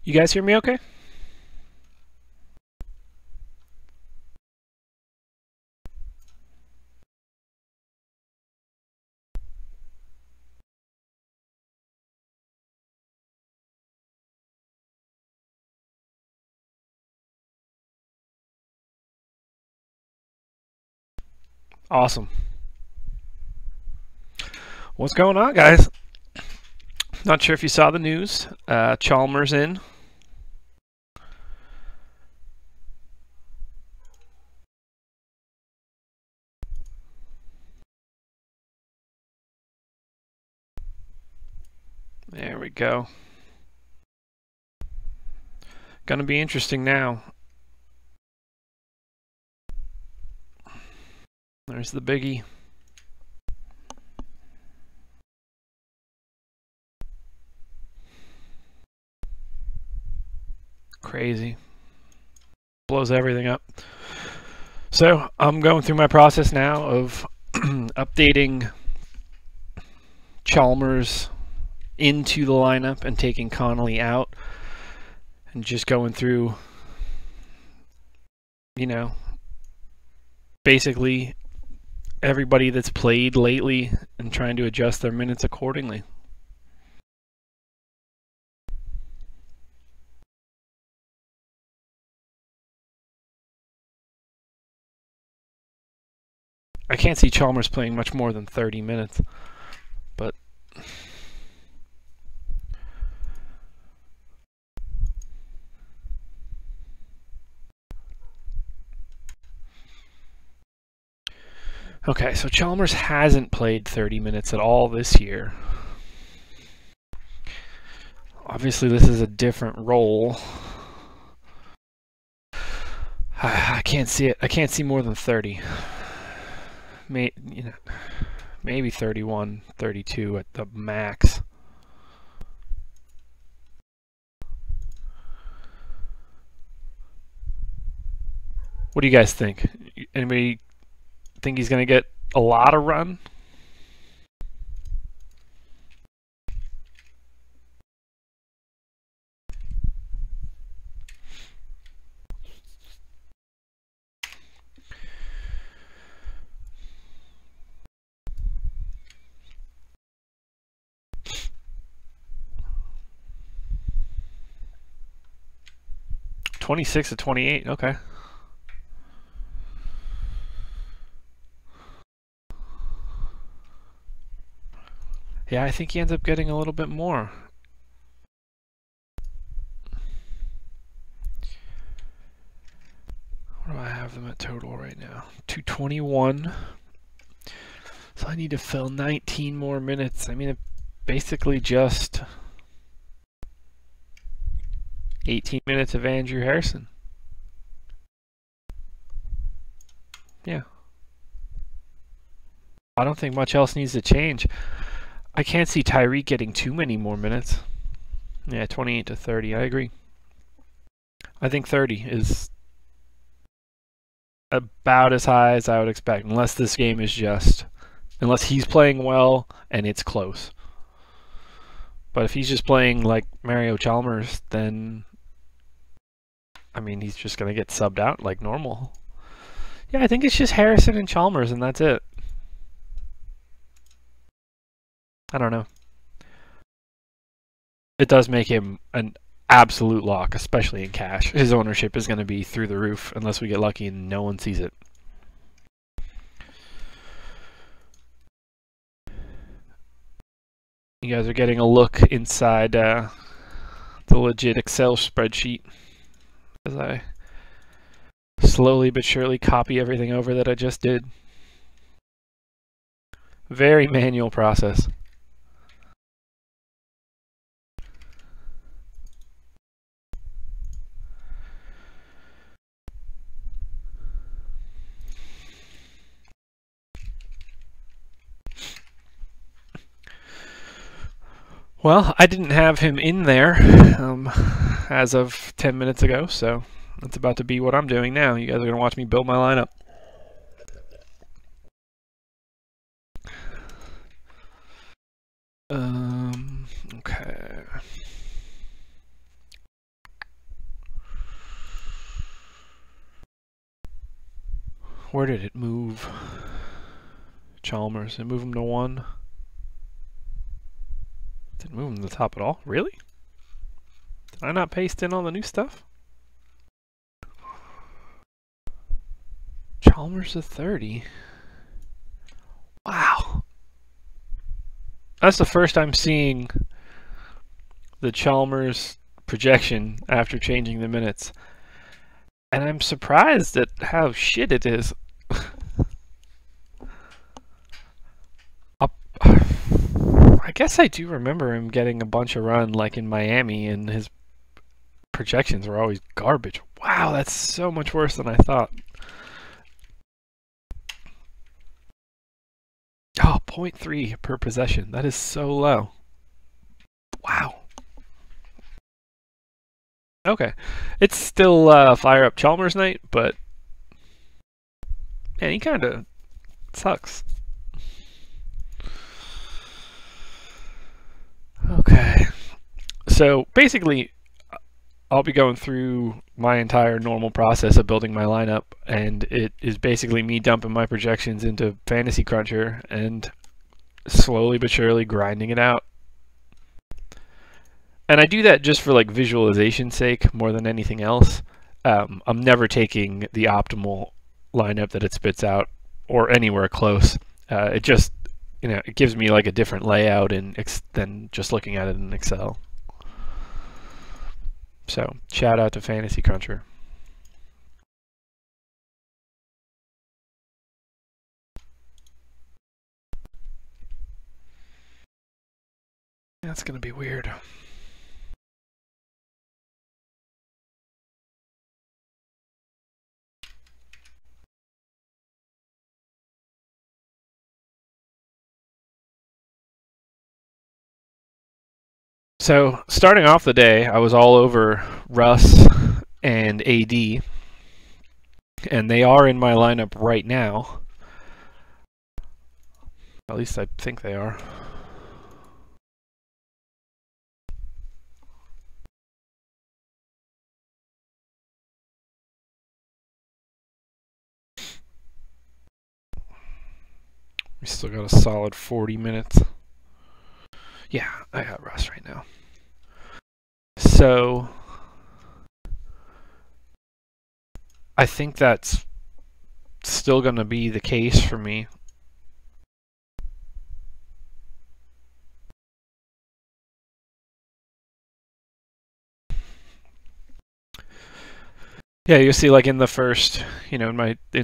You guys hear me okay? Awesome. What's going on, guys? Not sure if you saw the news. Chalmers in. There we go. Gonna be interesting now. There's the biggie. Crazy. Blows everything up. So I'm going through my process now of updating Chalmers into the lineup and taking Connolly out, and just going through, you know, basically everybody that's played lately and trying to adjust their minutes accordingly. I can't see Chalmers playing much more than 30 minutes, but okay, so Chalmers hasn't played 30 minutes at all this year. Obviously, this is a different role. I can't see it. I can't see more than 30. Maybe 31, 32 at the max. What do you guys think? Anybody think he's going to get a lot of run? $26 to $28, okay. Yeah, I think he ends up getting a little bit more. What do I have them at total right now? 221. So I need to fill 19 more minutes. I mean, it basically just 18 minutes of Andrew Harrison. Yeah. I don't think much else needs to change. I can't see Tyreek getting too many more minutes. Yeah, 28 to 30. I agree. I think 30 is about as high as I would expect, unless this game is just, unless he's playing well and it's close. But if he's just playing like Mario Chalmers, then I mean, he's just going to get subbed out like normal. Yeah, I think it's just Harrison and Chalmers, and that's it. I don't know. It does make him an absolute lock, especially in cash. His ownership is going to be through the roof unless we get lucky and no one sees it. You guys are getting a look inside the legit Excel spreadsheet as I slowly but surely copy everything over that I just did. Very manual process. Well, I didn't have him in there as of 10 minutes ago, so that's about to be what I'm doing now. You guys are going to watch me build my lineup. Okay. Where did it move? Chalmers. Did it move him to 1? Didn't move him to the top at all? Really? Did I not paste in all the new stuff? Chalmers to 30. Wow. That's the first I'm seeing the Chalmers projection after changing the minutes. And I'm surprised at how shit it is. I guess I do remember him getting a bunch of run like in Miami, and his projections were always garbage. Wow, that's so much worse than I thought. Oh, 0.3 per possession. That is so low. Wow. Okay. It's still fire up Chalmers night, but man, he kind of sucks. Okay. So basically, I'll be going through my entire normal process of building my lineup, and it is basically me dumping my projections into Fantasy Cruncher and slowly but surely grinding it out. And I do that just for like visualization's sake more than anything else. I'm never taking the optimal lineup that it spits out or anywhere close. It just, it gives me like a different layout than just looking at it in Excel. So, shout out to Fantasy Cruncher. That's going to be weird. So, starting off the day, I was all over Russ and AD, and they are in my lineup right now. At least I think they are. We still got a solid 40 minutes. Yeah, I got Russ right now. So, I think that's still going to be the case for me. Yeah, you'll see like in the first, in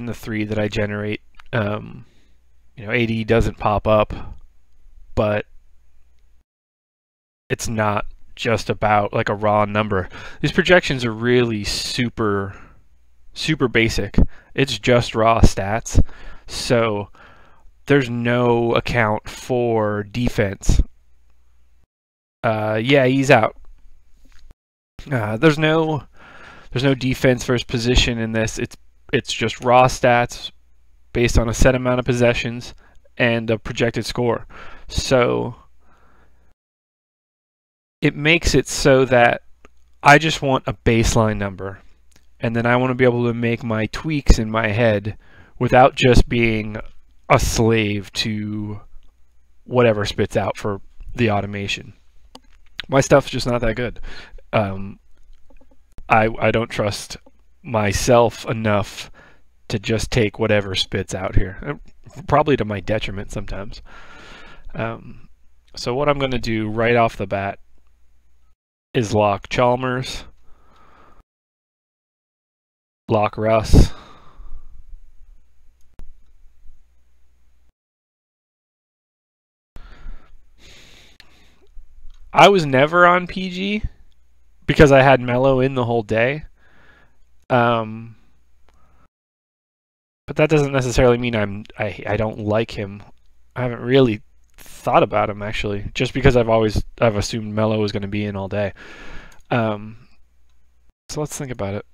the 3 that I generate, AD doesn't pop up, but it's not just about like a raw number. These projections are really super basic. It's just raw stats. So there's no account for defense. Yeah, he's out. There's no defense versus position in this. It's just raw stats based on a set amount of possessions and a projected score. So it makes it so that I just want a baseline number, and then I want to be able to make my tweaks in my head without just being a slave to whatever spits out for the automation. My stuff's just not that good. I don't trust myself enough to just take whatever spits out here, probably to my detriment sometimes. So what I'm going to do right off the bat is lock Chalmers, lock Russ, I was never on PG because I had Melo in the whole day. But that doesn't necessarily mean I don't like him. I haven't really thought about him actually, just because I've assumed Melo was going to be in all day. So let's think about it.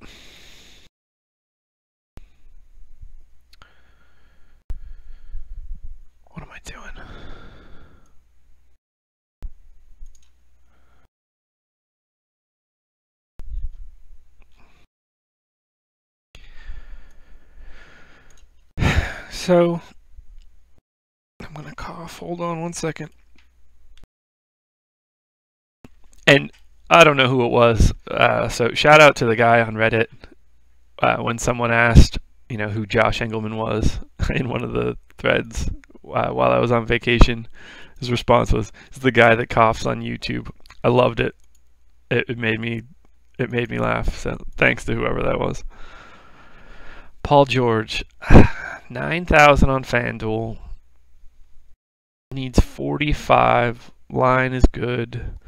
What am I doing? So, I'm gonna cough. Hold on one second. And I don't know who it was. So shout out to the guy on Reddit when someone asked, who Josh Engleman was in one of the threads while I was on vacation. His response was, "It's the guy that coughs on YouTube." I loved it. It made me laugh. So thanks to whoever that was. Paul George, 9,000 on Fanduel. Needs 45. Line is good.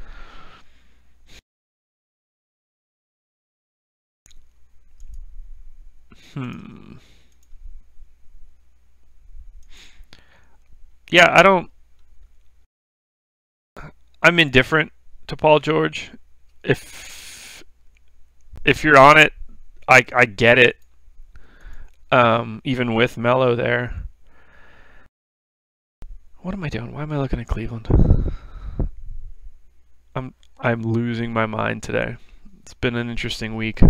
Yeah, I'm indifferent to Paul George. If you're on it, I get it. Even with Melo there. What am I doing? Why am I looking at Cleveland? I'm losing my mind today. It's been an interesting week.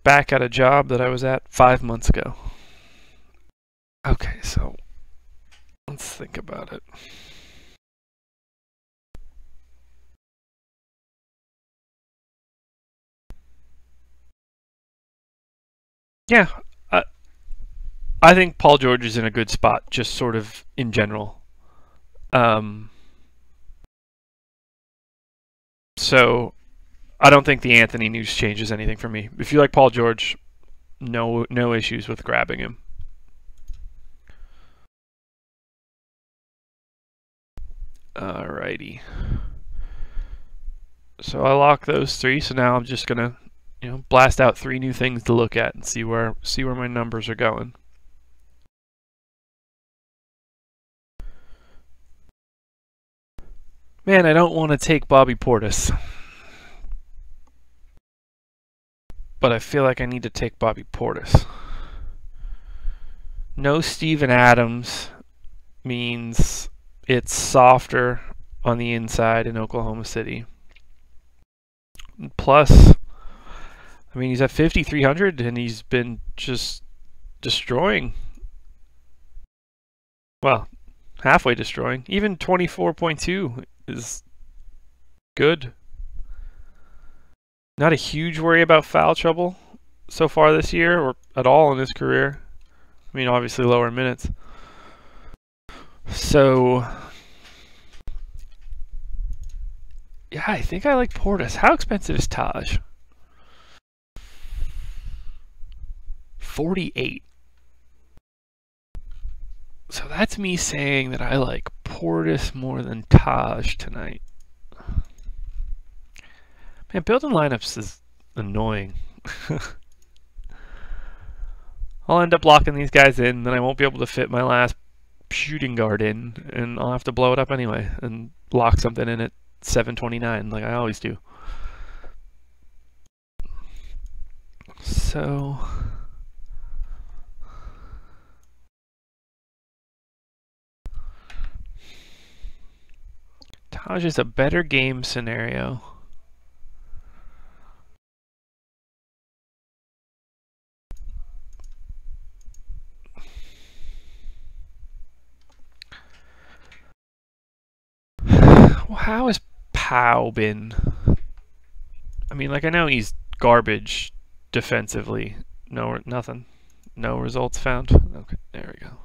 Back at a job that I was at 5 months ago. Okay, so let's think about it. Yeah, I think Paul George is in a good spot, just sort of in general. So I don't think the Anthony news changes anything for me. If you like Paul George, no issues with grabbing him. Alrighty. So I lock those three. So now I'm just gonna, blast out 3 new things to look at and see where my numbers are going. Man, I don't want to take Bobby Portis, but I feel like I need to take Bobby Portis. No Steven Adams means it's softer on the inside in Oklahoma City. Plus, I mean, he's at 5,300 and he's been just destroying. Well, halfway destroying. Even 24.2 is good. Not a huge worry about foul trouble so far this year or at all in his career. I mean, obviously lower minutes. So, yeah, I think I like Portis. How expensive is Taj? 48. So that's me saying that I like Portis more than Taj tonight. Man, building lineups is annoying. I'll end up locking these guys in, then I won't be able to fit my last shooting guard in, and I'll have to blow it up anyway and lock something in at 729 like I always do. So Taj is a better game scenario. Well, how has Powell been? I mean, like, I know he's garbage defensively. No, nothing. No results found. Okay, there we go.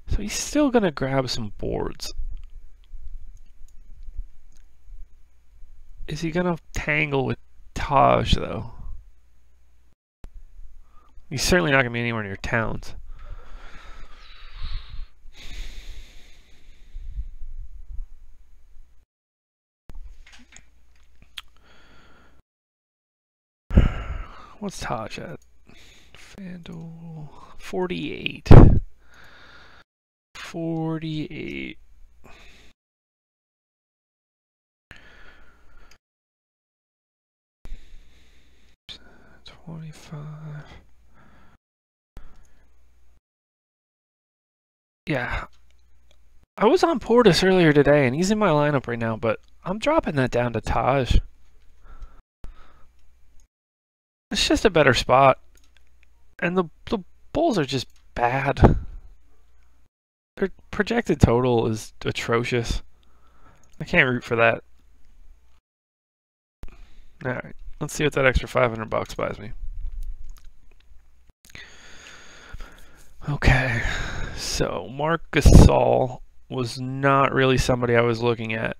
So he's still gonna grab some boards. Is he gonna tangle with Taj though? He's certainly not gonna be anywhere near Towns. What's Taj at? Fanduel 48. 48. $25. Yeah. I was on Portis earlier today, and he's in my lineup right now, but I'm dropping that down to Taj. It's just a better spot. And the Bulls are just bad. Their projected total is atrocious. I can't root for that. Alright, let's see what that extra $500 buys me. Okay, so Marc Gasol was not really somebody I was looking at.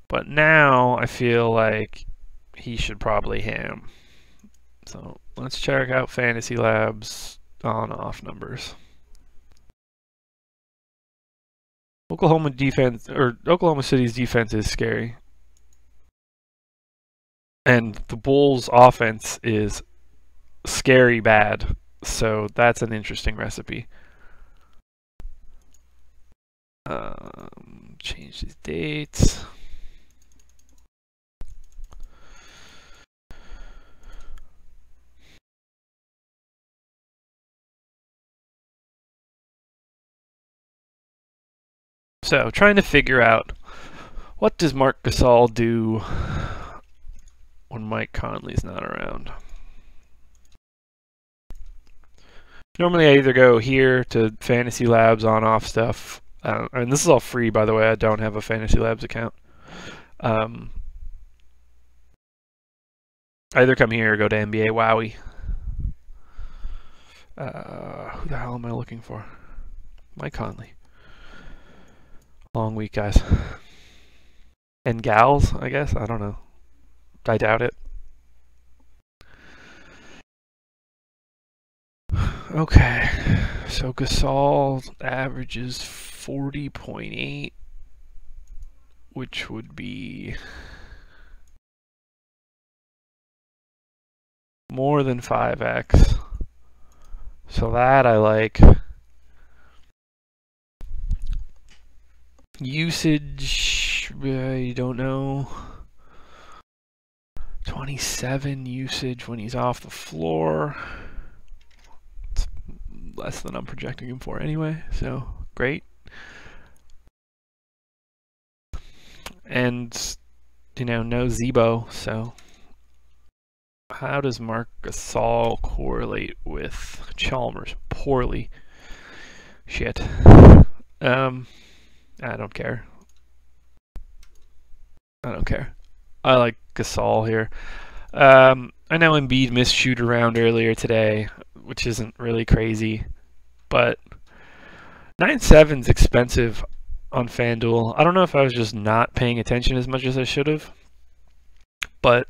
But now I feel like he should probably ham. So let's check out Fantasy Labs on-off numbers. Oklahoma City's defense is scary. And the Bulls' offense is scary bad. So that's an interesting recipe. Change these dates. So trying to figure out, what does Marc Gasol do when Mike Conley's not around? Normally I either go here to Fantasy Labs on-off stuff, and this is all free, by the way. I don't have a Fantasy Labs account. I either come here or go to NBA Wowie. Who the hell am I looking for? Mike Conley. Long week, guys. And gals, I guess? I don't know. I doubt it. Okay, so Gasol averages 40.8, which would be more than 5x. So that I like. Usage, I don't know. 27 usage when he's off the floor. It's less than I'm projecting him for anyway, so great. And, you know, no Zebo, so how does Marc Gasol correlate with Chalmers? Poorly. Shit. I don't care. I don't care. I like Gasol here. I know Embiid missed shoot around earlier today, which isn't really crazy, but 9.7's expensive on Fanduel. I don't know if I was just not paying attention as much as I should have, but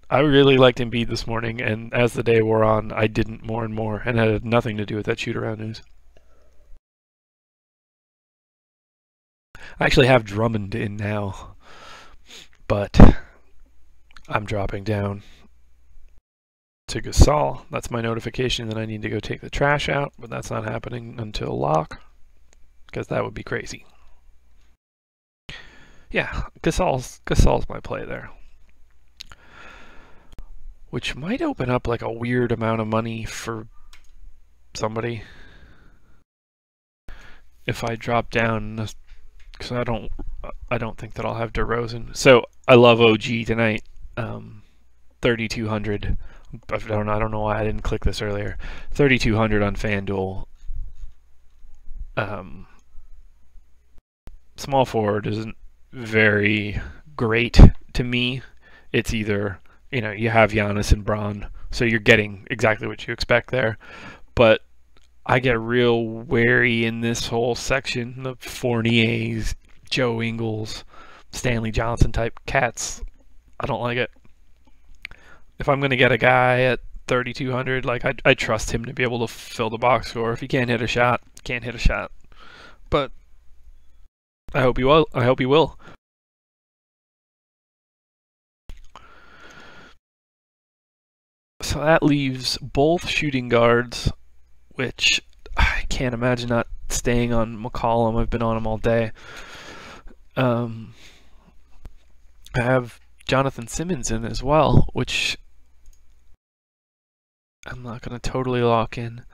I really liked Embiid this morning, and as the day wore on, I didn't more and more, and it had nothing to do with that shoot around news. I actually have Drummond in now, but I'm dropping down to Gasol. That's my notification that I need to go take the trash out, but that's not happening until lock, because that would be crazy. Yeah, Gasol's my play there, which might open up like a weird amount of money for somebody if I drop down, because I don't think that I'll have DeRozan. So I love OG tonight. 3,200. I don't know why I didn't click this earlier. 3,200 on FanDuel. Small forward isn't very great to me. It's either, you know, you have Giannis and Bron, so you're getting exactly what you expect there. But I get real wary in this whole section. The Fourniers, Joe Ingles, Stanley Johnson type cats. I don't like it. If I'm going to get a guy at 3,200, like I trust him to be able to fill the box score. If he can't hit a shot, can't hit a shot. But I hope he will. I hope he will. So that leaves both shooting guards, which I can't imagine not staying on McCollum. I've been on him all day. I have Jonathan Simmons in as well, which I'm not going to totally lock in.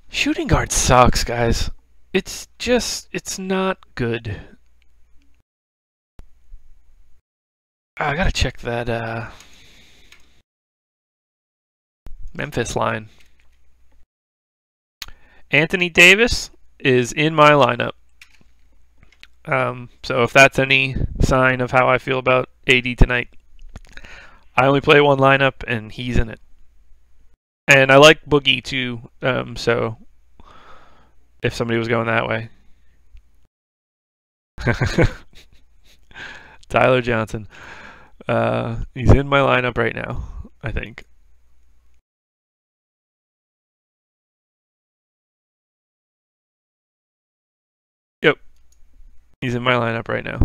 Shooting guard sucks, guys. It's not good. I gotta check that Memphis line. Anthony Davis is in my lineup. So if that's any sign of how I feel about AD tonight, I only play one lineup and he's in it. And I like Boogie too, so if somebody was going that way. Tyler Johnson. He's in my lineup right now, I think. Yep. He's in my lineup right now.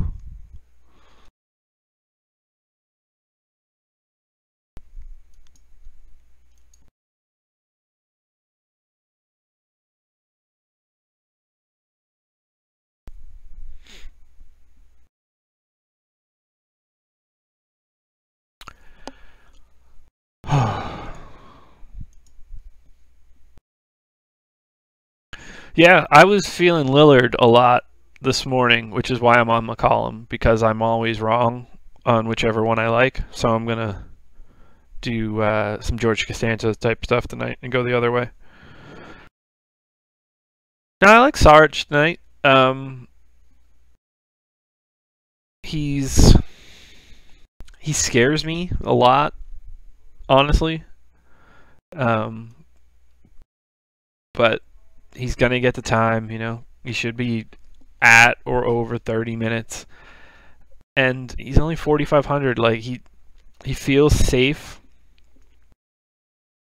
Yeah, I was feeling Lillard a lot this morning, which is why I'm on McCollum, because I'm always wrong on whichever one I like. So I'm going to do some George Costanza type stuff tonight and go the other way. No, I like Sarge tonight. He scares me a lot, honestly. But he's gonna get the time. He should be at or over 30 minutes, and he's only 4,500. Like he feels safe.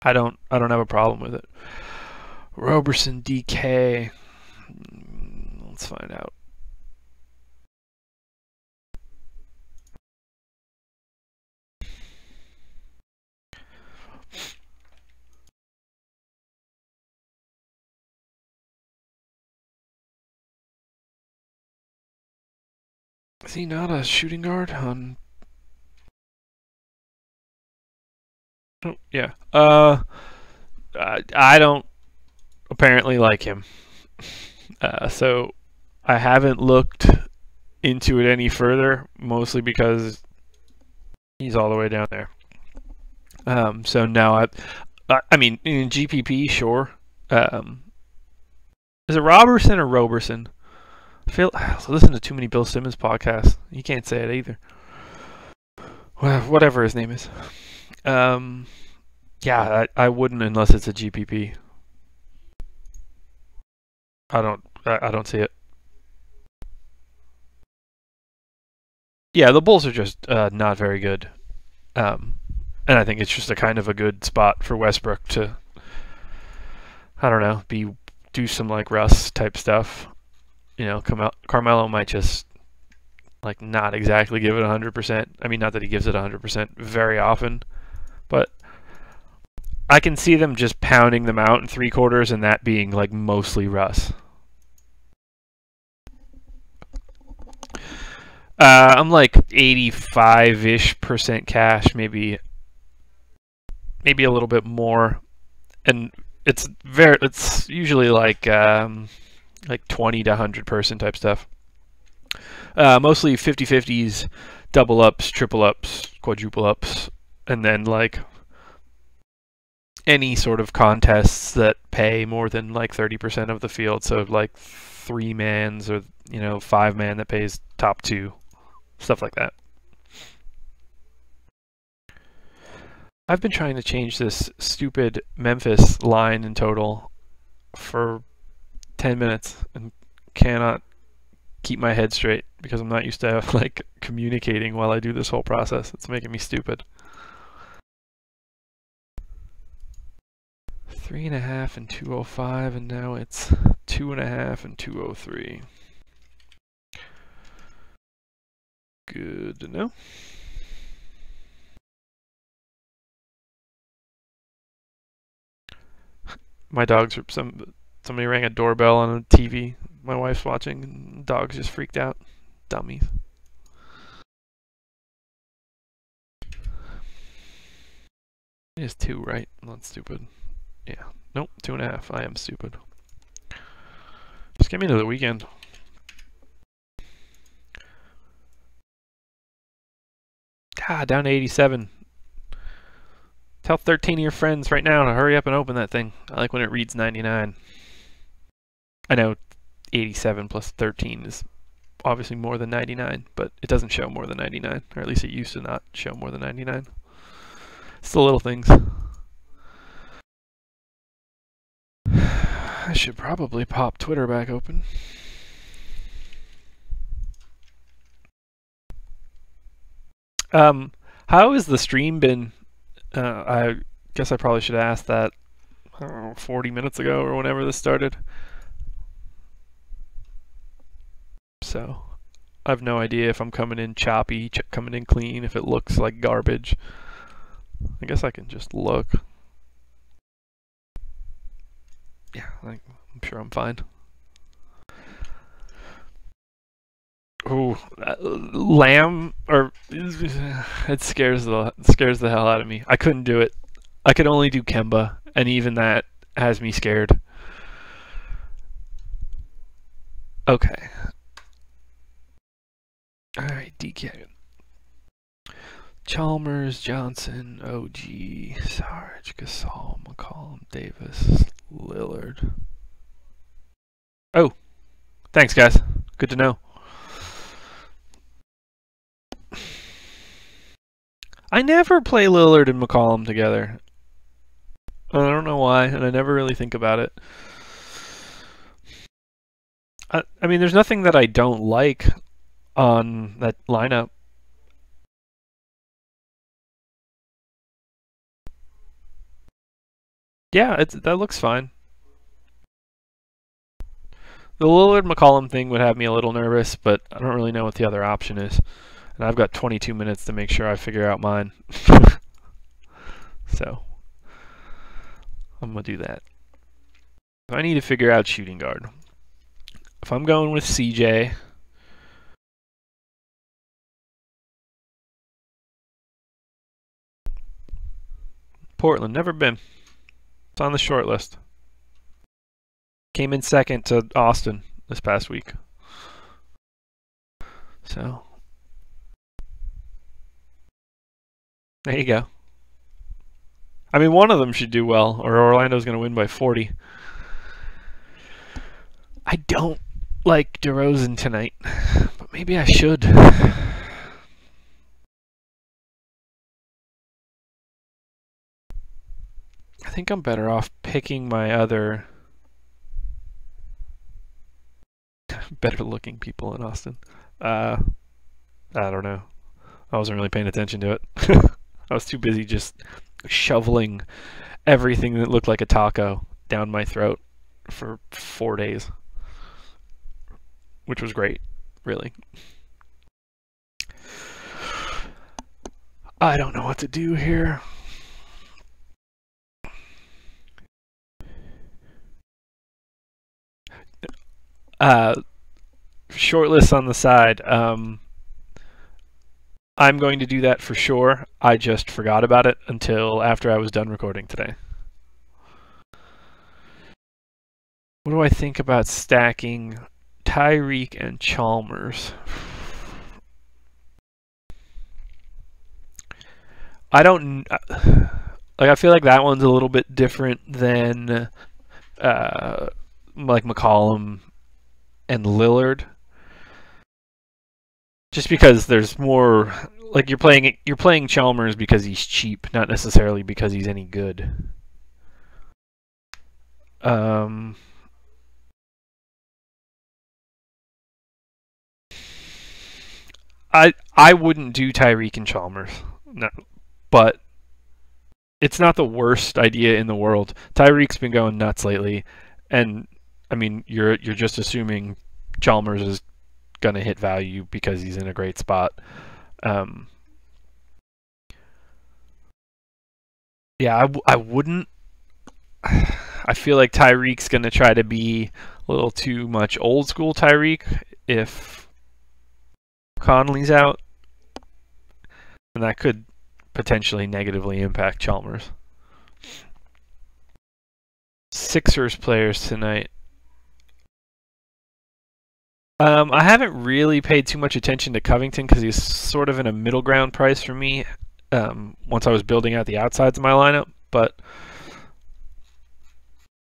I don't have a problem with it. Roberson DK. Let's find out. Is he not a shooting guard on? Oh, yeah. I don't apparently like him. So I haven't looked into it any further, mostly because he's all the way down there. So now I mean, in GPP, sure. Is it Roberson or Roberson? I listen to too many Bill Simmons podcasts. You can't say it either. Well, whatever his name is. Yeah, I wouldn't unless it's a GPP. I don't see it. Yeah, the Bulls are just not very good. And I think it's just a kind of a good spot for Westbrook to, I don't know, do some like Russ type stuff. Carmelo might just like not exactly give it 100%. I mean, not that he gives it 100% very often, but I can see them just pounding them out in three quarters and that being like mostly Russ. I'm like 85-ish% cash, maybe a little bit more, and it's usually like 20 to 100 person type stuff. Mostly 50-50s, double ups, triple ups, quadruple ups, and then like any sort of contests that pay more than like 30% of the field. So like 3-mans or 5-man that pays top 2, stuff like that. I've been trying to change this stupid Memphis line in total for 10 minutes and cannot keep my head straight because I'm not used to like communicating while I do this whole process. It's making me stupid. 3.5 and 205, and now it's 2.5 and 203. Good to know. My dogs are somebody rang a doorbell on a TV. My wife's watching, and dogs just freaked out. Dummies. It is 2, right? I'm not stupid. Yeah. Nope, 2.5. I am stupid. Just get me to the weekend. Down to 87. Tell 13 of your friends right now to hurry up and open that thing. I like when it reads 99. I know 87 plus 13 is obviously more than 99, but it doesn't show more than 99, or at least it used to not show more than 99. It's the little things. I should probably pop Twitter back open. How has the stream been? I guess I probably should have asked that 40 minutes ago or whenever this started. So I have no idea if I'm coming in choppy, coming in clean, if it looks like garbage. I guess I can just look. Yeah, I'm sure I'm fine. Ooh, Lamb, or it scares the hell out of me. I couldn't do it. I could only do Kemba, and even that has me scared. Okay. All right, DK. Chalmers, Johnson, OG, Sarge, Gasol, McCollum, Davis, Lillard. Oh, thanks, guys. Good to know. I never play Lillard and McCollum together. I don't know why, and I never really think about it. I mean, there's nothing that I don't like on that lineup. Yeah, that looks fine. The Lillard McCollum thing would have me a little nervous, but I don't really know what the other option is. And I've got 22 minutes to make sure I figure out mine. So I'm going to do that. I need to figure out shooting guard. If I'm going with CJ, Portland, never been. It's on the short list. Came in second to Austin this past week. So there you go. I mean, one of them should do well, or Orlando's going to win by 40. I don't like DeRozan tonight, but maybe I should. I think I'm better off picking my other better looking people in Austin. I don't know. I wasn't really paying attention to it. I was too busy just shoveling everything that looked like a taco down my throat for 4 days, which was great, really. I don't know what to do here. Short list on the side. I'm going to do that for sure. I just forgot about it until after I was done recording today. What do I think about stacking Tyreek and Chalmers? I don't like. I feel like that one's a little bit different than like McCollum and Lillard. Just because there's more, like you're playing Chalmers because he's cheap, not necessarily because he's any good. I wouldn't do Tyreek and Chalmers, no, but it's not the worst idea in the world. Tyreek's been going nuts lately, and I mean you're just assuming Chalmers is gonna hit value because he's in a great spot. Yeah, I wouldn't. I feel like Tyreek's gonna try to be a little too much old school Tyreek if Conley's out, and that could potentially negatively impact Chalmers. Sixers players tonight. I haven't really paid too much attention to Covington because he's sort of in a middle ground price for me. once I was building out the outsides of my lineup. But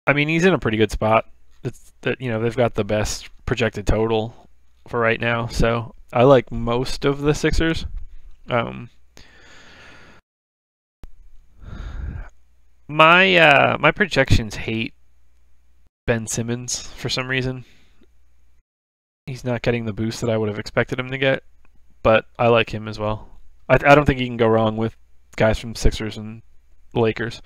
I mean, he's in a pretty good spot. It's that they've got the best projected total for right now, so I like most of the Sixers. My projections hate Ben Simmons for some reason. He's not getting the boost that I would have expected him to get, but I like him as well. I don't think you can go wrong with guys from Sixers and Lakers.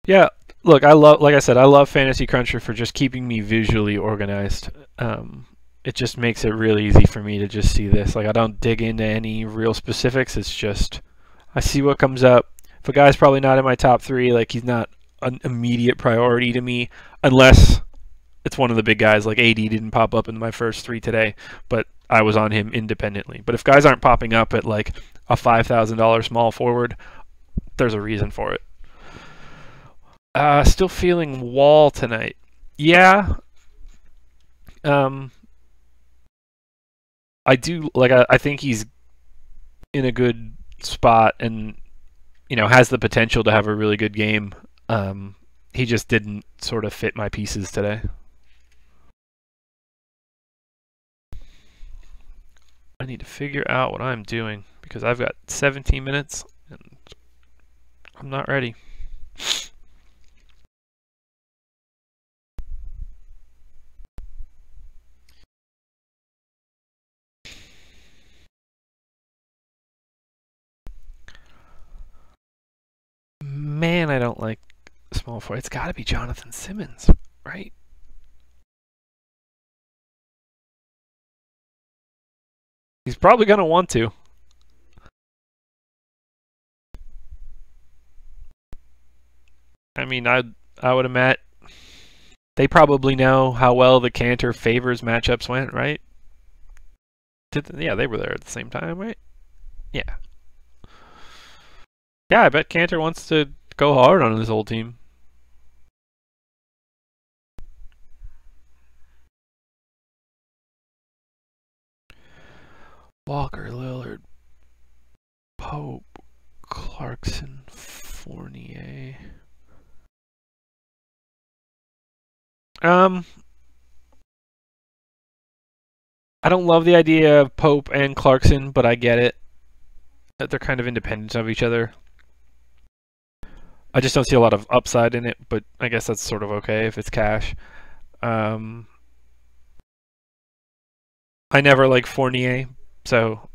Yeah, look, like I said, I love Fantasy Cruncher for just keeping me visually organized. It just makes it really easy for me to just see this. Like, I don't dig into any real specifics. It's just I see what comes up. If a guy's probably not in my top 3, like he's not an immediate priority to me unless it's one of the big guys. Like AD didn't pop up in my first 3 today, but I was on him independently. But if guys aren't popping up at like a $5,000 small forward, there's a reason for it. Still feeling Wall tonight. Yeah. I do like. I think he's in a good spot, and has the potential to have a really good game. He just didn't sort of fit my pieces today. I need to figure out what I'm doing because I've got 17 minutes and I'm not ready. Man, I don't like small forward. It's got to be Jonathan Simmons, right? He's probably going to want to. I mean, I would imagine they probably know how well the Cantor Favors matchups went, right? Yeah, they were there at the same time, right? Yeah. Yeah, I bet Cantor wants to go hard on his old team. Walker, Lillard, Pope, Clarkson, Fournier. I don't love the idea of Pope and Clarkson, but I get it. That they're kind of independent of each other. I just don't see a lot of upside in it, but I guess that's sort of okay if it's cash. I never like Fournier, so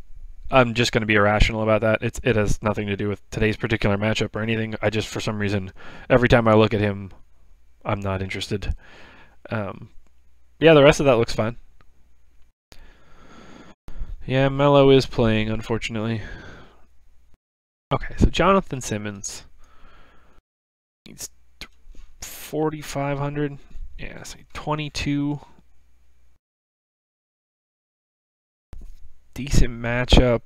I'm just going to be irrational about that. It has nothing to do with today's particular matchup or anything. I just, for some reason, every time I look at him, I'm not interested. Yeah, the rest of that looks fine. Yeah, Melo is playing, unfortunately. Okay, so Jonathan Simmons. He's 4,500. Yeah, so 22. Decent matchup.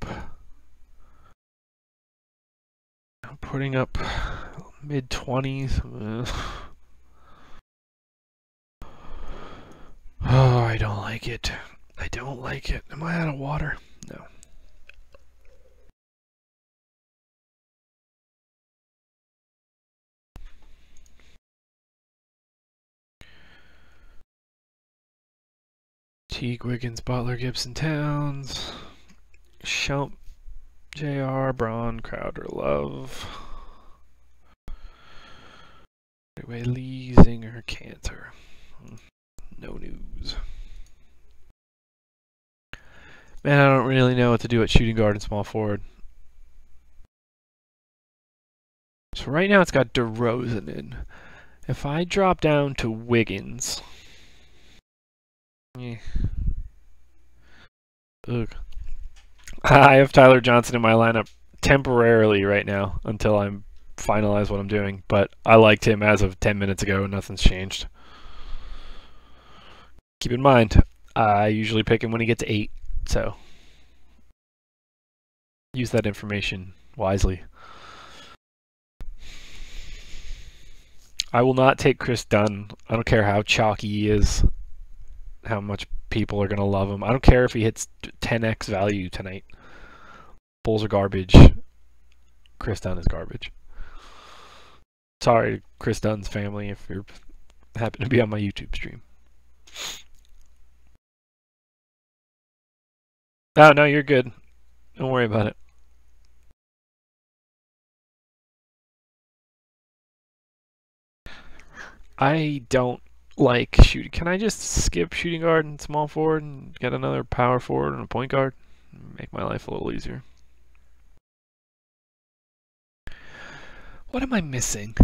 I'm putting up mid-20s. Oh, I don't like it. I don't like it. Am I out of water? No. Teague, Wiggins, Butler, Gibson, Towns, Shump, JR, Braun, Crowder, Love. Anyway, Lee, Zinger, Cantor. No news. Man, I don't really know what to do at shooting guard and small forward. So right now it's got DeRozan in. If I drop down to Wiggins... Yeah. Ugh. I have Tyler Johnson in my lineup temporarily right now until I finalize what I'm doing, but I liked him as of 10 minutes ago and nothing's changed. Keep in mind, I usually pick him when he gets 8, so use that information wisely. I will not take Chris Dunn. I don't care how chalky he is. how much people are going to love him. I don't care if he hits 10x value tonight. Bulls are garbage. Chris Dunn is garbage. Sorry, Chris Dunn's family, if you happen to be on my YouTube stream. Oh, no, you're good. Don't worry about it. I don't like shooting. Can I just skip shooting guard and small forward and get another power forward and a point guard? Make my life a little easier. What am I missing?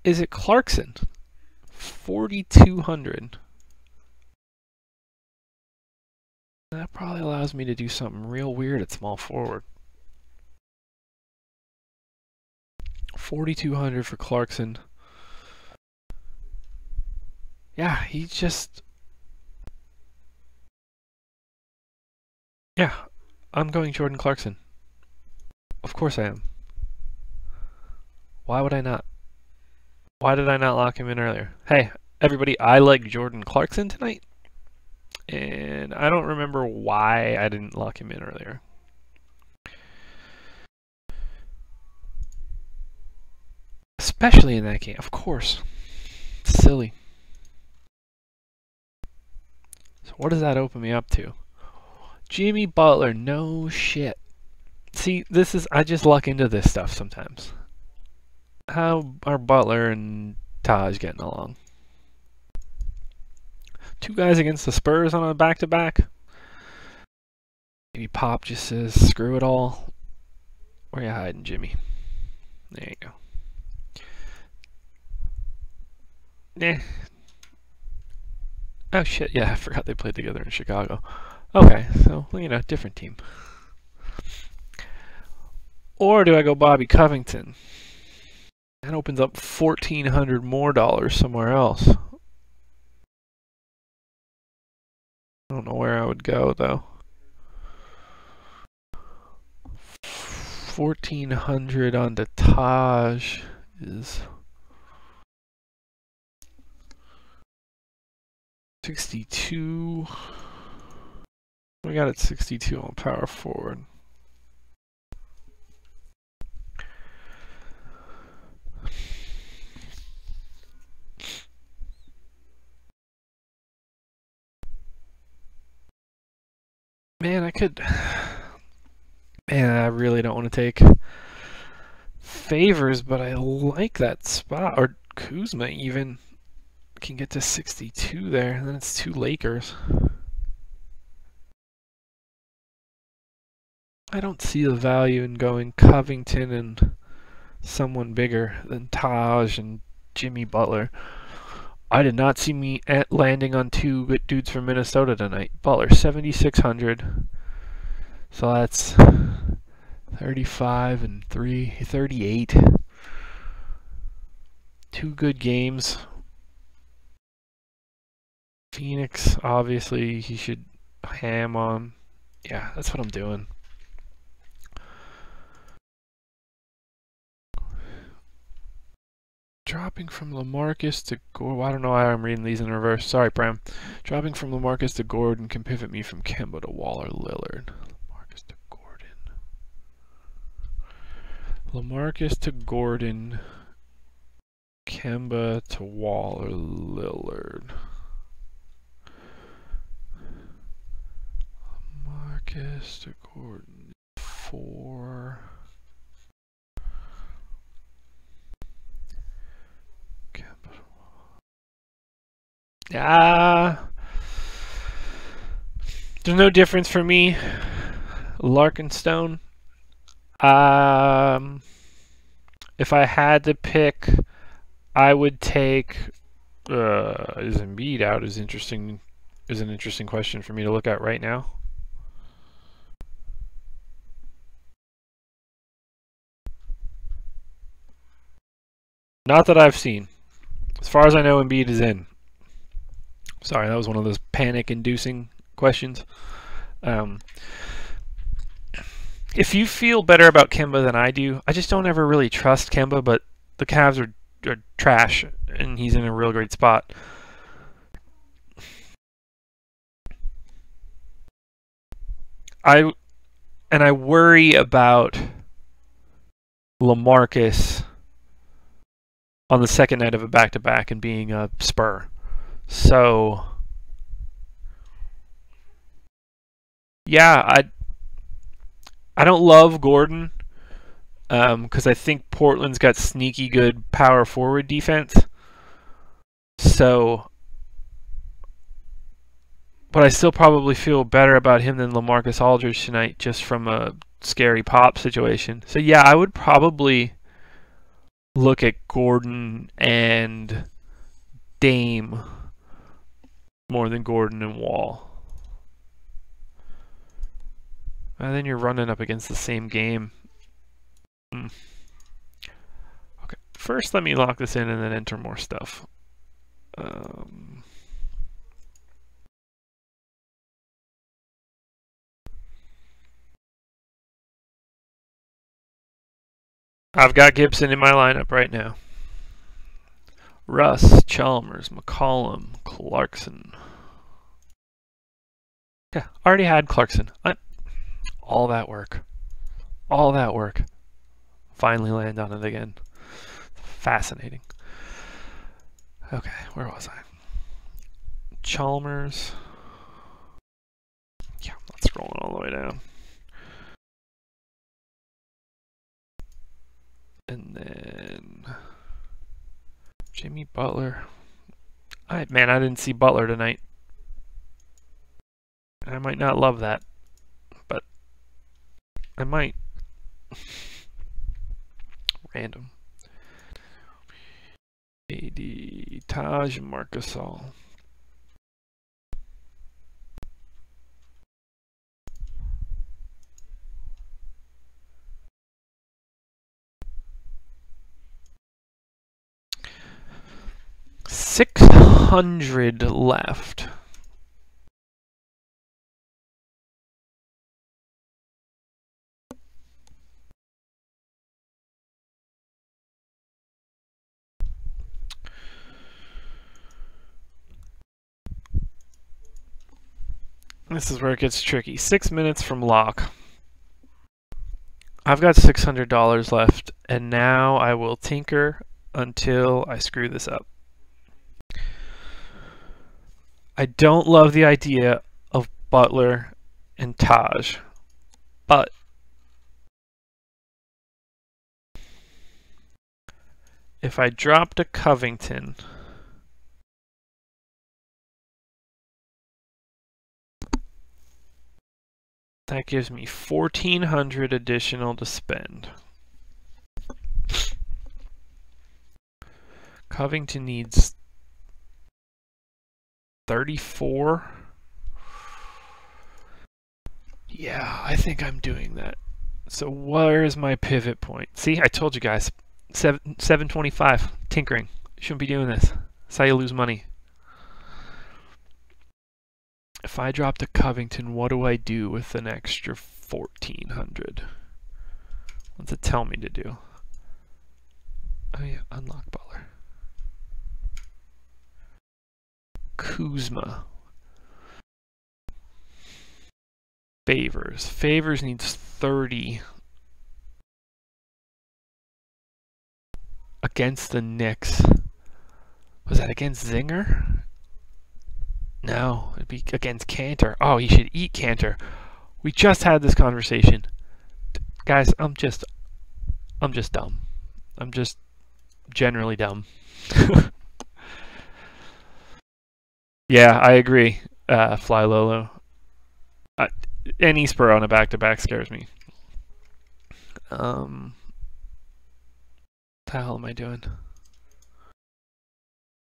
Is it Clarkson? 4,200. That probably allows me to do something real weird at small forward. 4,200 for Clarkson. Yeah, he just... Yeah, I'm going Jordan Clarkson. Of course I am. Why would I not? Why did I not lock him in earlier? Hey, everybody, I like Jordan Clarkson tonight. And I don't remember why I didn't lock him in earlier. Especially in that game, of course. Silly. So what does that open me up to? Jimmy Butler, no shit. See, this is, I just luck into this stuff sometimes. How are Butler and Taj getting along? Two guys against the Spurs on a back-to-back. Maybe Pop just says, screw it all. Where you hiding, Jimmy? There you go. Nah. Oh shit, yeah, I forgot they played together in Chicago. Okay, so, you know, different team. Or do I go Bobby Covington? That opens up $1,400 more somewhere else. I don't know where I would go though. 1,400 on the Taj is 62. We got it 62 on power forward. Man, I could... Man, I really don't want to take Favors, but I like that spot. Or Kuzma even can get to 62 there, and then it's two Lakers. I don't see the value in going Covington and someone bigger than Taj and Jimmy Butler. I did not see me landing on two good dudes from Minnesota tonight. Butler, 7,600. So that's 35 and 3, 38. Two good games. Phoenix, obviously, he should ham on. Yeah, that's what I'm doing. Dropping from LaMarcus to Gordon. I don't know why I'm reading these in reverse. Sorry, Prem. Dropping from LaMarcus to Gordon can pivot me from Kemba to Waller Lillard. LaMarcus to Gordon. LaMarcus to Gordon. Kemba to Waller Lillard. LaMarcus to Gordon. 4. There's no difference for me. Larkenstone. If I had to pick, I would take. Is Embiid out? Is an interesting question for me to look at right now. Not that I've seen. As far as I know, Embiid is in. Sorry, that was one of those panic-inducing questions. If you feel better about Kemba than I do, I just don't ever really trust Kemba, but the Cavs are trash, and he's in a real great spot. I worry about LaMarcus on the second night of a back-to-back and being a Spur. So, yeah, I don't love Gordon because I think Portland's got sneaky good power forward defense. So, but I still probably feel better about him than LaMarcus Aldridge tonight, just from a scary pop situation. So yeah, I would probably look at Gordon and Dame more than Gordon and Wall. And then you're running up against the same game. Okay, first let me lock this in and then enter more stuff. I've got Gibson in my lineup right now. Russ, Chalmers, McCollum, Clarkson. Yeah, already had Clarkson. All that work. All that work. Finally land on it again. Fascinating. Okay, where was I? Chalmers. Yeah, not scrolling all the way down. And then Jimmy Butler. Man, I didn't see Butler tonight. I might not love that, but I might. Random. AD, Taj, Marcus All. $600 left. This is where it gets tricky. 6 minutes from lock. I've got $600 left, and now I will tinker until I screw this up. I don't love the idea of Butler and Taj, but if I drop to Covington, that gives me $1,400 additional to spend. Covington needs 34. Yeah, I think I'm doing that. So where is my pivot point? See, I told you guys, 725 tinkering. Shouldn't be doing this. That's how you lose money. If I drop to Covington, what do I do with an extra 1,400? What's it tell me to do? Oh yeah, unlock Butler. Kuzma. Favors. Favors needs 30 against the Knicks. Was that against Zinger? No, it'd be against Cantor. Oh, he should eat Cantor. We just had this conversation. Guys, I'm just dumb. I'm just generally dumb. Yeah, I agree, Fly Lolo. Any Spur on a back-to-back scares me. What the hell am I doing?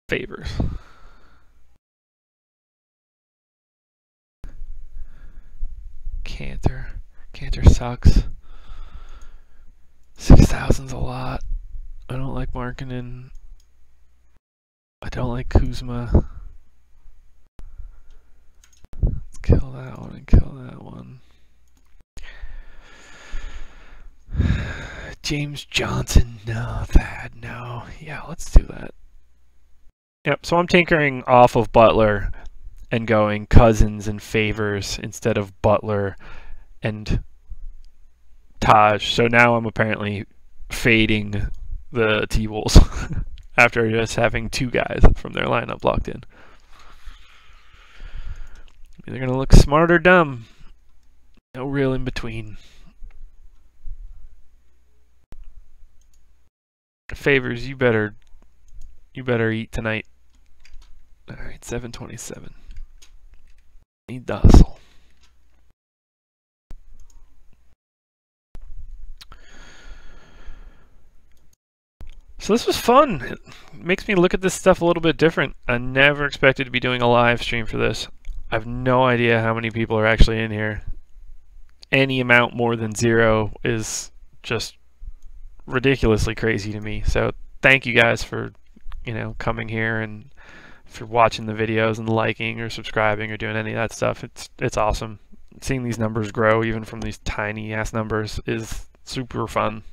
Favors. Cantor. Cantor sucks. 6,000's a lot. I don't like Markkanen. I don't like Kuzma. Let's kill that one and kill that one. James Johnson, no. Thad, no. Yeah, let's do that. Yep, so I'm tinkering off of Butler and going Cousins and Favors instead of Butler and Taj. So now I'm apparently fading the T-Wolves after just having 2 guys from their lineup locked in. They're going to look smart or dumb. No real in between. Favors, you better eat tonight. All right, 7:27. Need the hustle. So this was fun. It makes me look at this stuff a little bit different. I never expected to be doing a live stream for this. I have no idea how many people are actually in here. Any amount more than 0 is just ridiculously crazy to me. So thank you guys for, coming here and for watching the videos and liking or subscribing or doing any of that stuff. It's awesome. Seeing these numbers grow even from these tiny ass numbers is super fun.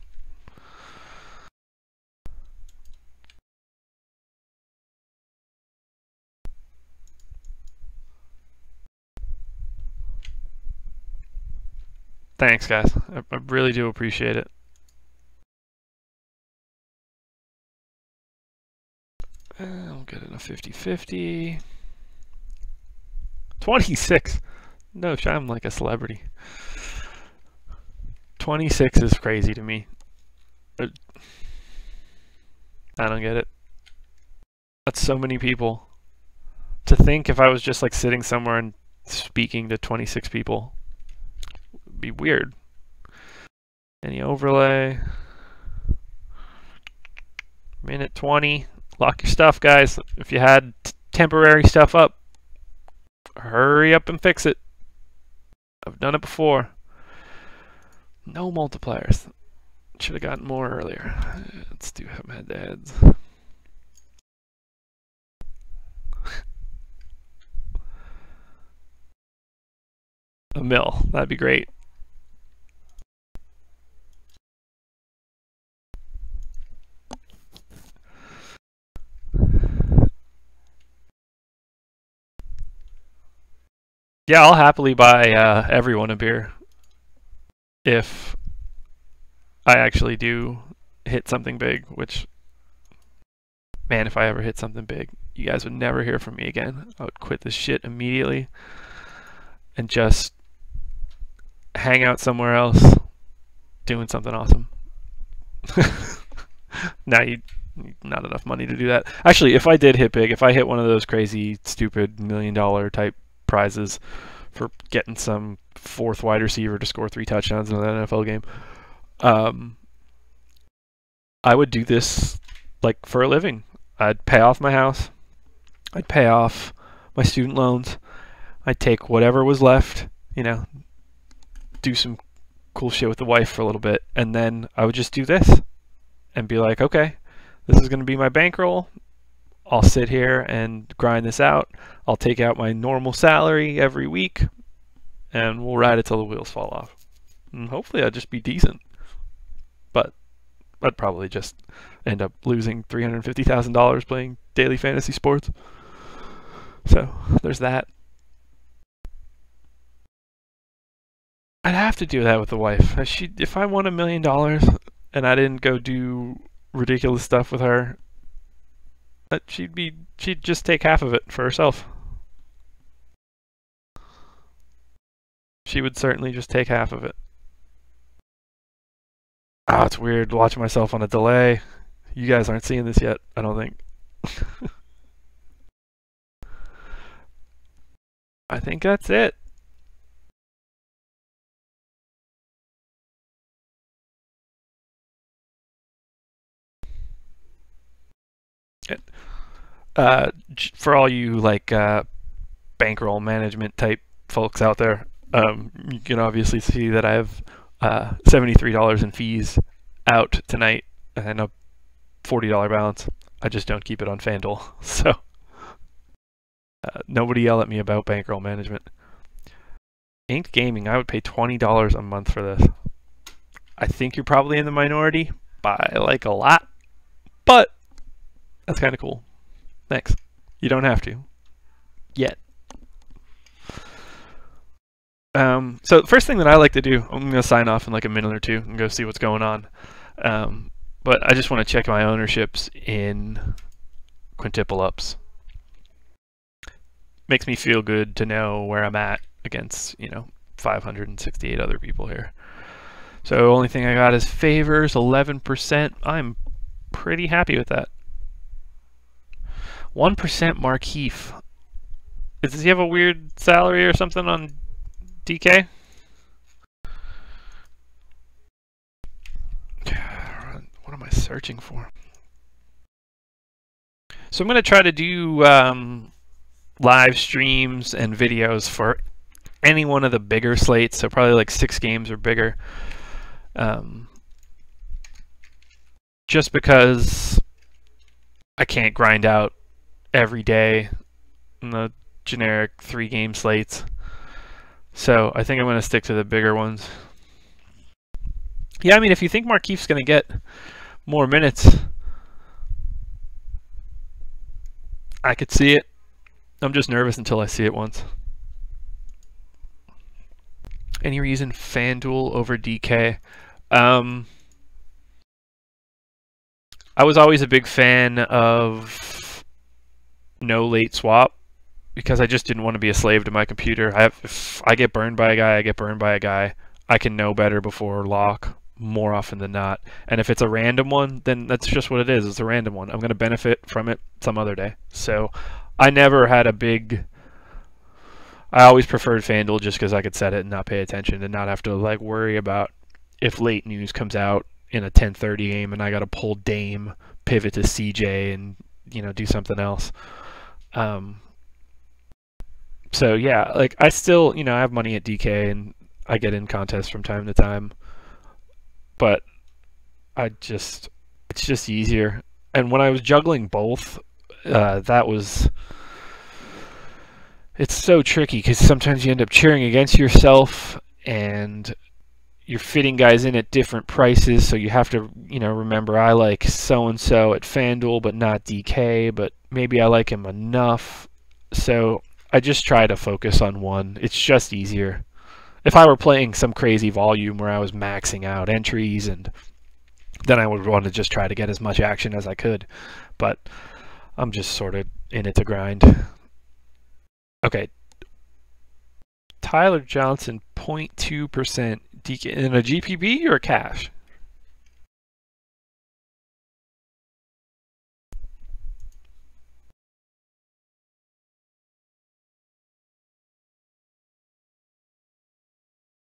Thanks, guys. I really do appreciate it. I'll get it a 50-50. 26. No, I'm like a celebrity. 26 is crazy to me. I don't get it. That's so many people. To think if I was just like sitting somewhere and speaking to 26 people would be weird. Any overlay? Minute 20. Lock your stuff, guys. If you had temporary stuff up, hurry up and fix it. I've done it before. No multipliers. Should have gotten more earlier. Let's do some head-to-heads. A mil. That'd be great. Yeah, I'll happily buy everyone a beer if I actually do hit something big, which, man, if I ever hit something big, you guys would never hear from me again. I would quit this shit immediately and just hang out somewhere else doing something awesome. Now not enough money to do that. Actually, if I did hit big, if I hit one of those crazy, stupid $1 million type prizes for getting some 4th wide receiver to score 3 touchdowns in an NFL game, I would do this like for a living. I'd pay off my house. I'd pay off my student loans. I'd take whatever was left, do some cool shit with the wife for a little bit, and then I would just do this and be like, okay, this is going to be my bankroll. I'll sit here and grind this out. I'll take out my normal salary every week, and we'll ride it till the wheels fall off. And hopefully I'd just be decent. But I'd probably just end up losing $350,000 playing daily fantasy sports. So there's that. I'd have to do that with the wife. If I won $1 million and I didn't go do ridiculous stuff with her, she'd just take half of it for herself. She would certainly just take half of it. Oh, it's weird watching myself on a delay. You guys aren't seeing this yet, I don't think. I think that's it. For all you like bankroll management type folks out there, you can obviously see that I have $73 in fees out tonight and a $40 balance. I just don't keep it on Fanduel, so nobody yell at me about bankroll management. Inked Gaming, I would pay $20 a month for this. I think you're probably in the minority by like a lot, but that's kind of cool. Thanks. You don't have to. Yet. So the first thing that I like to do, I'm going to sign off in like a minute or two and go see what's going on. But I just want to check my ownerships in quintuple ups. Makes me feel good to know where I'm at against, 568 other people here. So only thing I got is favors, 11%. I'm pretty happy with that. 1% Markeef. Does he have a weird salary or something on DK? What am I searching for? So I'm going to try to do live streams and videos for any one of the bigger slates, so probably like 6 games or bigger. Just because I can't grind out every day in the generic 3-game slates. So I think I'm going to stick to the bigger ones. Yeah, I mean, if you think Markeef's going to get more minutes, I could see it. I'm just nervous until I see it once. Any reason Fanduel over DK? I was always a big fan of no late swap because I just didn't want to be a slave to my computer. If I get burned by a guy, I get burned by a guy. I can know better before lock more often than not. And if it's a random one, then that's just what it is. It's a random one. I'm going to benefit from it some other day. So I never had a big... I always preferred FanDuel just because I could set it and not pay attention and not have to like worry about if late news comes out in a 10:30 game and I got to pull Dame, pivot to CJ, and do something else. So yeah, like I still I have money at DK and I get in contests from time to time, but it's just easier. And when I was juggling both, it's so tricky because sometimes you end up cheering against yourself and you're fitting guys in at different prices, so you have to, remember I like so-and-so at FanDuel but not DK, but maybe I like him enough. So I just try to focus on one. It's just easier. If I were playing some crazy volume where I was maxing out entries, and then I would want to just try to get as much action as I could. But I'm just sort of in it to grind. Okay, Tyler Johnson, 0.2% DK in a GPP or cash?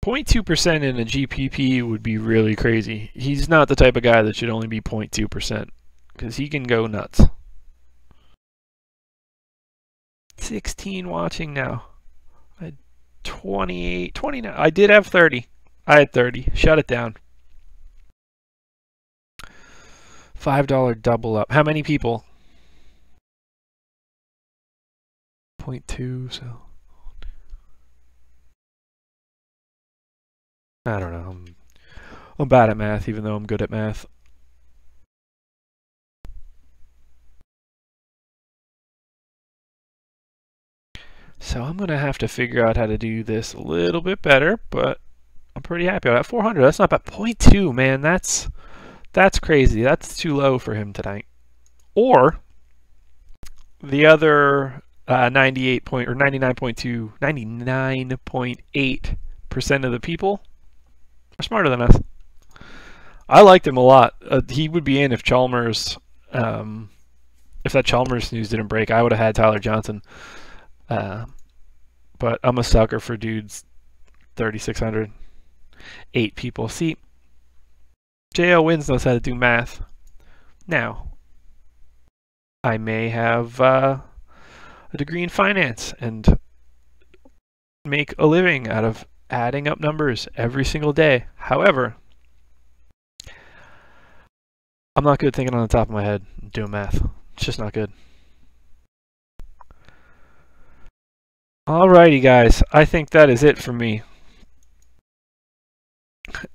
.2% in a GPP would be really crazy. He's not the type of guy that should only be 0.2% because he can go nuts. 16 watching now. I had 28, 29. I did have 30. I had 30. Shut it down. $5 double up. How many people? 0.2, so. I don't know. I'm bad at math, even though I'm good at math. So I'm going to have to figure out how to do this a little bit better, but I'm pretty happy. I'm at 400. That's not bad. 0.2, man. That's crazy. That's too low for him tonight. Or the other 99.8% of the people are smarter than us. I liked him a lot. He would be in if Chalmers, if that Chalmers news didn't break. I would have had Tyler Johnson. But I'm a sucker for dudes 3,600. 8 people. See, J.O. Wins knows how to do math. Now, I may have a degree in finance and make a living out of adding up numbers every single day. However, I'm not good thinking on the top of my head doing math. It's just not good. Alrighty, guys. I think that is it for me. It's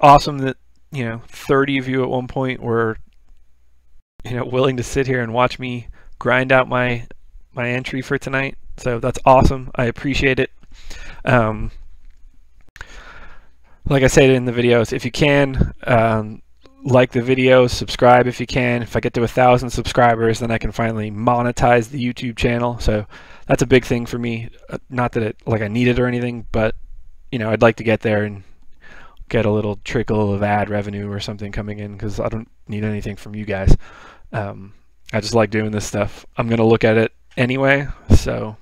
awesome that 30 of you at one point were willing to sit here and watch me grind out my entry for tonight. So that's awesome. I appreciate it. Like I said in the videos, if you can, like the videos, subscribe if you can. If I get to 1,000 subscribers, then I can finally monetize the YouTube channel. So that's a big thing for me. Not that I need it or anything, but I'd like to get there and get a little trickle of ad revenue or something coming in, because I don't need anything from you guys. I just like doing this stuff. I'm gonna look at it anyway. So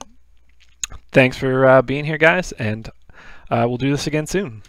thanks for being here, guys, and we'll do this again soon.